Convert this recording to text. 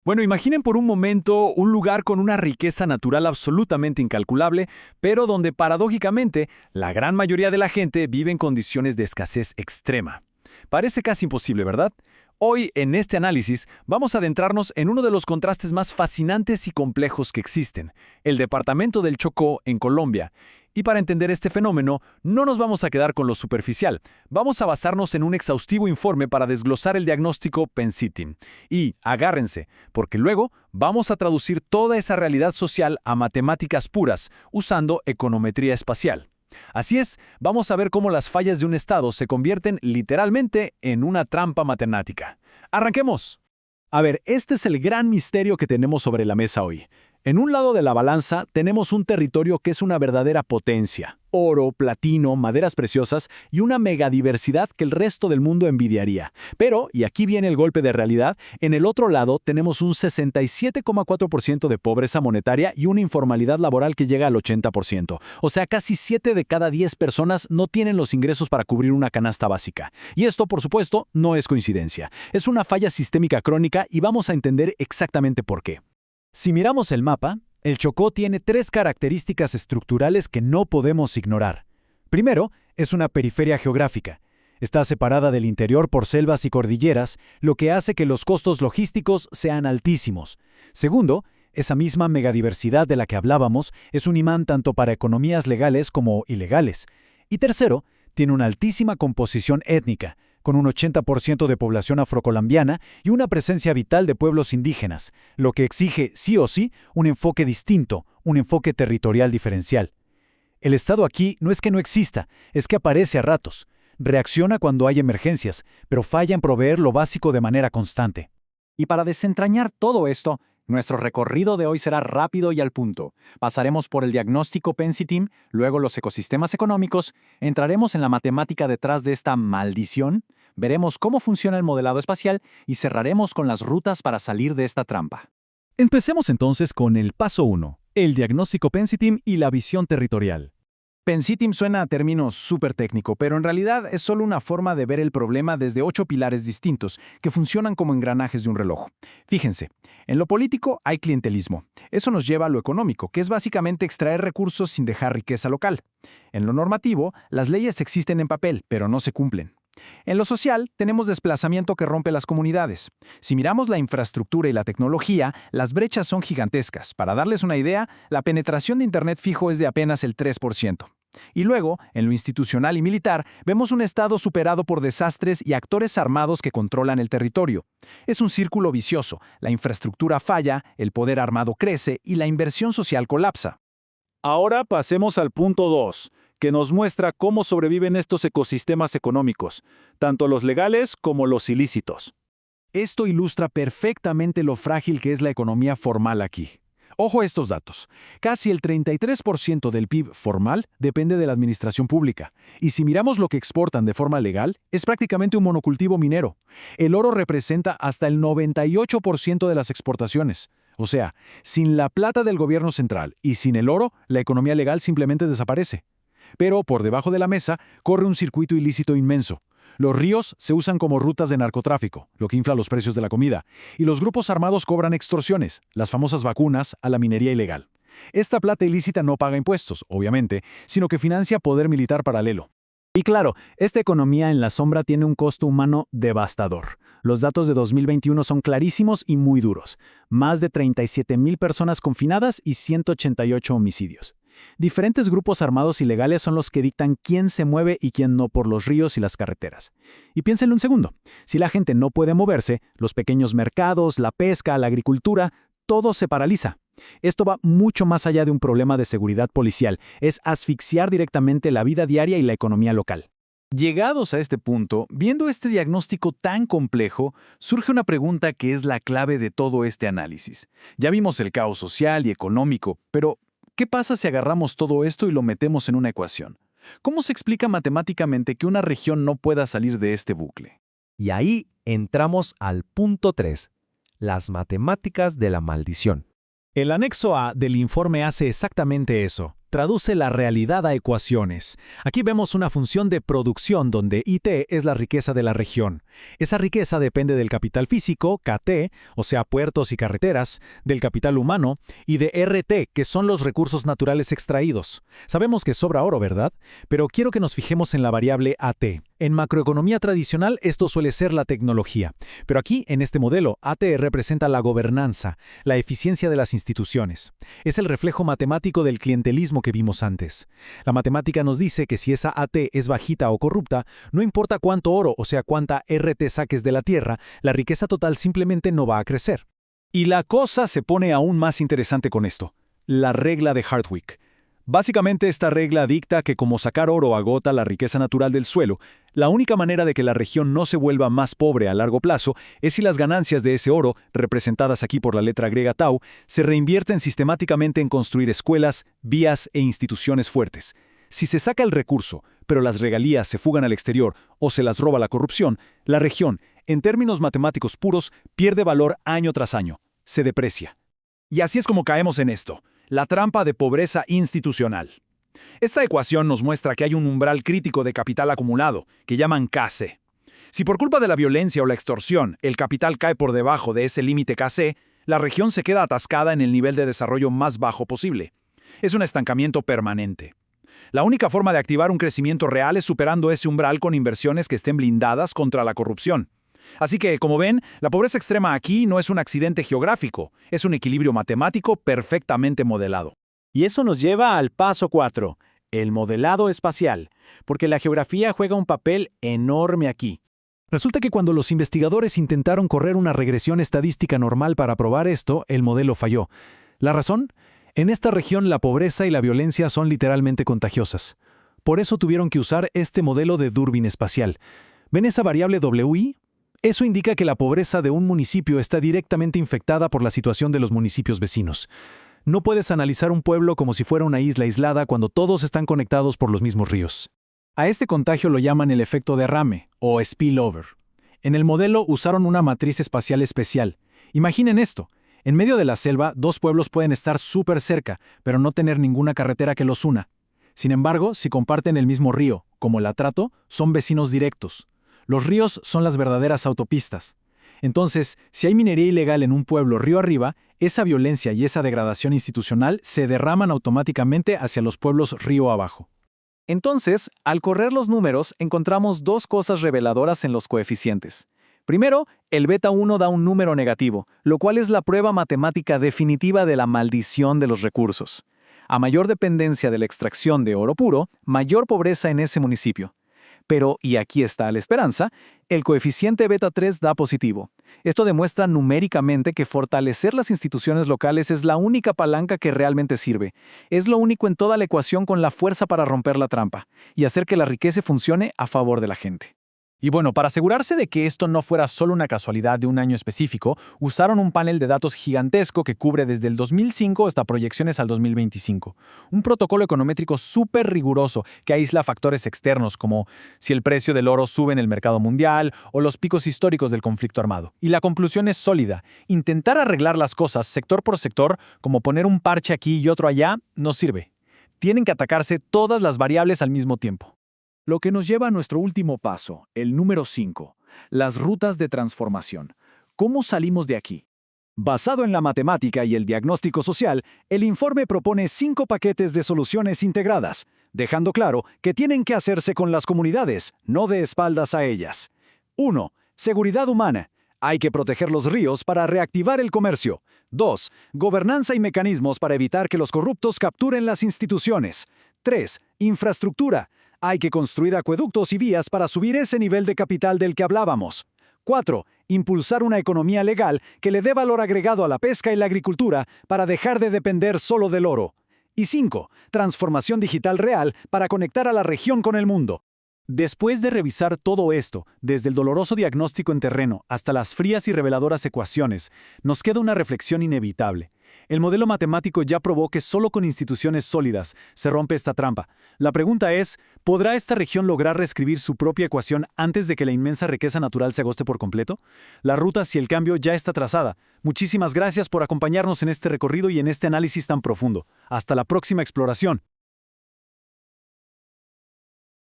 Bueno, imaginen por un momento un lugar con una riqueza natural absolutamente incalculable, pero donde paradójicamente la gran mayoría de la gente vive en condiciones de escasez extrema. Parece casi imposible, ¿verdad? Hoy, en este análisis, vamos a adentrarnos en uno de los contrastes más fascinantes y complejos que existen, el departamento del Chocó, en Colombia. Y para entender este fenómeno, no nos vamos a quedar con lo superficial, vamos a basarnos en un exhaustivo informe para desglosar el diagnóstico Pensitim. Y, agárrense, porque luego vamos a traducir toda esa realidad social a matemáticas puras, usando econometría espacial. Así es, vamos a ver cómo las fallas de un estado se convierten literalmente en una trampa matemática. ¡Arranquemos! A ver, este es el gran misterio que tenemos sobre la mesa hoy. En un lado de la balanza tenemos un territorio que es una verdadera potencia. Oro, platino, maderas preciosas y una megadiversidad que el resto del mundo envidiaría. Pero, y aquí viene el golpe de realidad, en el otro lado tenemos un 67,4% de pobreza monetaria y una informalidad laboral que llega al 80%. O sea, casi 7 de cada 10 personas no tienen los ingresos para cubrir una canasta básica. Y esto, por supuesto, no es coincidencia. Es una falla sistémica crónica y vamos a entender exactamente por qué. Si miramos el mapa, el Chocó tiene 3 características estructurales que no podemos ignorar. Primero, es una periferia geográfica. Está separada del interior por selvas y cordilleras, lo que hace que los costos logísticos sean altísimos. Segundo, esa misma megadiversidad de la que hablábamos es un imán tanto para economías legales como ilegales. Y tercero, tiene una altísima composición étnica, con un 80% de población afrocolombiana y una presencia vital de pueblos indígenas, lo que exige, sí o sí, un enfoque distinto, un enfoque territorial diferencial. El Estado aquí no es que no exista, es que aparece a ratos. Reacciona cuando hay emergencias, pero falla en proveer lo básico de manera constante. Y para desentrañar todo esto, nuestro recorrido de hoy será rápido y al punto. Pasaremos por el diagnóstico Pensitim, luego los ecosistemas económicos, entraremos en la matemática detrás de esta maldición, veremos cómo funciona el modelado espacial y cerraremos con las rutas para salir de esta trampa. Empecemos entonces con el paso 1, el diagnóstico Pensitim y la visión territorial. Pensitim suena a término súper técnico, pero en realidad es solo una forma de ver el problema desde 8 pilares distintos, que funcionan como engranajes de un reloj. Fíjense, en lo político hay clientelismo. Eso nos lleva a lo económico, que es básicamente extraer recursos sin dejar riqueza local. En lo normativo, las leyes existen en papel, pero no se cumplen. En lo social, tenemos desplazamiento que rompe las comunidades. Si miramos la infraestructura y la tecnología, las brechas son gigantescas. Para darles una idea, la penetración de Internet fijo es de apenas el 3%. Y luego, en lo institucional y militar, vemos un Estado superado por desastres y actores armados que controlan el territorio. Es un círculo vicioso. La infraestructura falla, el poder armado crece y la inversión social colapsa. Ahora pasemos al punto 2, que nos muestra cómo sobreviven estos ecosistemas económicos, tanto los legales como los ilícitos. Esto ilustra perfectamente lo frágil que es la economía formal aquí. Ojo a estos datos. Casi el 33% del PIB formal depende de la administración pública. Y si miramos lo que exportan de forma legal, es prácticamente un monocultivo minero. El oro representa hasta el 98% de las exportaciones. O sea, sin la plata del gobierno central y sin el oro, la economía legal simplemente desaparece. Pero por debajo de la mesa corre un circuito ilícito inmenso. Los ríos se usan como rutas de narcotráfico, lo que infla los precios de la comida, y los grupos armados cobran extorsiones, las famosas vacunas, a la minería ilegal. Esta plata ilícita no paga impuestos, obviamente, sino que financia poder militar paralelo. Y claro, esta economía en la sombra tiene un costo humano devastador. Los datos de 2021 son clarísimos y muy duros. Más de 37,000 personas confinadas y 188 homicidios. Diferentes grupos armados ilegales son los que dictan quién se mueve y quién no por los ríos y las carreteras. Y piénsenlo un segundo, si la gente no puede moverse, los pequeños mercados, la pesca, la agricultura, todo se paraliza. Esto va mucho más allá de un problema de seguridad policial, es asfixiar directamente la vida diaria y la economía local. Llegados a este punto, viendo este diagnóstico tan complejo, surge una pregunta que es la clave de todo este análisis. Ya vimos el caos social y económico, pero ¿qué pasa si agarramos todo esto y lo metemos en una ecuación? ¿Cómo se explica matemáticamente que una región no pueda salir de este bucle? Y ahí entramos al punto 3, las matemáticas de la maldición. El anexo A del informe hace exactamente eso. traduce la realidad a ecuaciones. Aquí vemos una función de producción donde IT es la riqueza de la región. Esa riqueza depende del capital físico, KT, o sea, puertos y carreteras, del capital humano, y de RT, que son los recursos naturales extraídos. Sabemos que sobra oro, ¿verdad? Pero quiero que nos fijemos en la variable AT. En macroeconomía tradicional esto suele ser la tecnología, pero aquí, en este modelo, AT representa la gobernanza, la eficiencia de las instituciones. Es el reflejo matemático del clientelismo que vimos antes. La matemática nos dice que si esa AT es bajita o corrupta, no importa cuánto oro, o sea, cuánta RT saques de la tierra, la riqueza total simplemente no va a crecer. Y la cosa se pone aún más interesante con esto, la regla de Hardwick. Básicamente esta regla dicta que como sacar oro agota la riqueza natural del suelo, la única manera de que la región no se vuelva más pobre a largo plazo es si las ganancias de ese oro, representadas aquí por la letra griega tau, se reinvierten sistemáticamente en construir escuelas, vías e instituciones fuertes. Si se saca el recurso, pero las regalías se fugan al exterior o se las roba la corrupción, la región, en términos matemáticos puros, pierde valor año tras año, se deprecia. Y así es como caemos en esto. La trampa de pobreza institucional. Esta ecuación nos muestra que hay un umbral crítico de capital acumulado, que llaman KC. Si por culpa de la violencia o la extorsión el capital cae por debajo de ese límite KC, la región se queda atascada en el nivel de desarrollo más bajo posible. Es un estancamiento permanente. La única forma de activar un crecimiento real es superando ese umbral con inversiones que estén blindadas contra la corrupción. Así que, como ven, la pobreza extrema aquí no es un accidente geográfico, es un equilibrio matemático perfectamente modelado. Y eso nos lleva al paso 4, el modelado espacial, porque la geografía juega un papel enorme aquí. Resulta que cuando los investigadores intentaron correr una regresión estadística normal para probar esto, el modelo falló. ¿La razón? En esta región la pobreza y la violencia son literalmente contagiosas. Por eso tuvieron que usar este modelo de Durbin espacial. ¿Ven esa variable WI? Eso indica que la pobreza de un municipio está directamente infectada por la situación de los municipios vecinos. No puedes analizar un pueblo como si fuera una isla aislada cuando todos están conectados por los mismos ríos. A este contagio lo llaman el efecto derrame, o spillover. En el modelo usaron una matriz espacial especial. Imaginen esto. En medio de la selva, dos pueblos pueden estar súper cerca, pero no tener ninguna carretera que los una. Sin embargo, si comparten el mismo río, como el Atrato, son vecinos directos. Los ríos son las verdaderas autopistas. Entonces, si hay minería ilegal en un pueblo río arriba, esa violencia y esa degradación institucional se derraman automáticamente hacia los pueblos río abajo. Entonces, al correr los números, encontramos dos cosas reveladoras en los coeficientes. Primero, el beta 1 da un número negativo, lo cual es la prueba matemática definitiva de la maldición de los recursos. A mayor dependencia de la extracción de oro puro, mayor pobreza en ese municipio. Pero, y aquí está la esperanza, el coeficiente beta 3 da positivo. Esto demuestra numéricamente que fortalecer las instituciones locales es la única palanca que realmente sirve. Es lo único en toda la ecuación con la fuerza para romper la trampa y hacer que la riqueza funcione a favor de la gente. Y bueno, para asegurarse de que esto no fuera solo una casualidad de un año específico, usaron un panel de datos gigantesco que cubre desde el 2005 hasta proyecciones al 2025. Un protocolo econométrico súper riguroso que aísla factores externos como si el precio del oro sube en el mercado mundial o los picos históricos del conflicto armado. Y la conclusión es sólida. Intentar arreglar las cosas sector por sector, como poner un parche aquí y otro allá, no sirve. Tienen que atacarse todas las variables al mismo tiempo. Lo que nos lleva a nuestro último paso, el número 5, las rutas de transformación. ¿Cómo salimos de aquí? Basado en la matemática y el diagnóstico social, el informe propone 5 paquetes de soluciones integradas, dejando claro que tienen que hacerse con las comunidades, no de espaldas a ellas. 1. Seguridad humana. Hay que proteger los ríos para reactivar el comercio. 2. Gobernanza y mecanismos para evitar que los corruptos capturen las instituciones. 3. Infraestructura. Hay que construir acueductos y vías para subir ese nivel de capital del que hablábamos. 4. Impulsar una economía legal que le dé valor agregado a la pesca y la agricultura para dejar de depender solo del oro. Y 5. Transformación digital real para conectar a la región con el mundo. Después de revisar todo esto, desde el doloroso diagnóstico en terreno hasta las frías y reveladoras ecuaciones, nos queda una reflexión inevitable. El modelo matemático ya probó que solo con instituciones sólidas se rompe esta trampa. La pregunta es, ¿podrá esta región lograr reescribir su propia ecuación antes de que la inmensa riqueza natural se agoste por completo? La ruta hacia el cambio ya está trazada. Muchísimas gracias por acompañarnos en este recorrido y en este análisis tan profundo. Hasta la próxima exploración.